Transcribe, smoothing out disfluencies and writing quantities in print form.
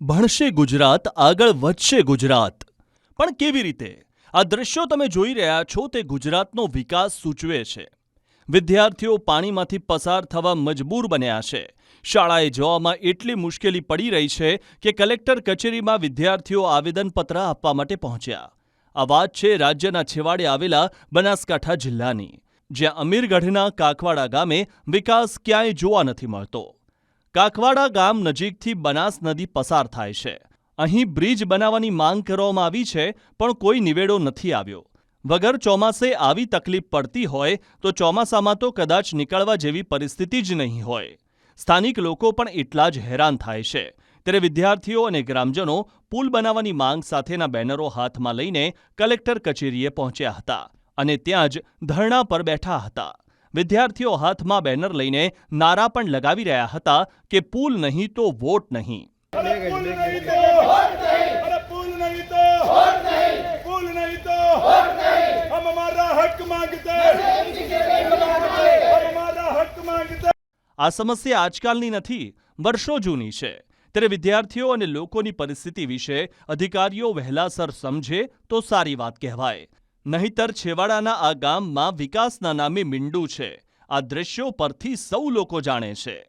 ભણશે ગુજરાત, આગળ વધશે ગુજરાત. પણ કેવી રીતે? આ દ્રશ્યો તમે જોઈ રહ્યા છો તે ગુજરાતનો વિકાસ સૂચવે છે. વિદ્યાર્થીઓ પાણીમાંથી પસાર થવા મજબૂર બન્યા છે. શાળાએ જવામાં એટલી મુશ્કેલી પડી રહી છે કે કલેક્ટર કચેરીમાં વિદ્યાર્થીઓ આવેદનપત્ર આપવા માટે પહોંચ્યા. આ વાત છે રાજ્યના છેવાડે આવેલા બનાસકાંઠા જિલ્લાની, જ્યાં અમીરગઢના કાકવાડા ગામે વિકાસ ક્યાંય જોવા નથી મળતો. કાકવાડા ગામ નજીકથી બનાસ નદી પસાર થાય છે. અહીં બ્રિજ બનાવવાની માંગ કરવામાં આવી છે, પણ કોઈ નિવેડો નથી આવ્યો. વગર ચોમાસે આવી તકલીફ પડતી હોય તો ચોમાસામાં તો કદાચ નીકળવા જેવી પરિસ્થિતિ જ નહીં હોય. સ્થાનિક લોકો પણ એટલા જ હેરાન થાય છે. ત્યારે વિદ્યાર્થીઓ અને ગ્રામજનો પુલ બનાવવાની માંગ સાથેના બેનરો હાથમાં લઈને કલેક્ટર કચેરીએ પહોંચ્યા હતા અને ત્યાં જ ધરણા પર બેઠા હતા. વિદ્યાર્થીઓ હાથમાં બેનર લઈને નારા પણ લગાવી રહ્યા હતા કે પુલ નહીં તો વોટ નહીં. આ સમસ્યા આજકાલની નથી, વર્ષો જૂની છે. ત્યારે વિદ્યાર્થીઓ અને લોકોની પરિસ્થિતિ વિશે અધિકારીઓ વહેલાસર સમજે તો સારી વાત કહેવાય. નહીંતર છેવાડાના આ ગામમાં વિકાસના નામે મીંડું છે. આ દ્રશ્યો પરથી સૌ લોકો જાણે છે.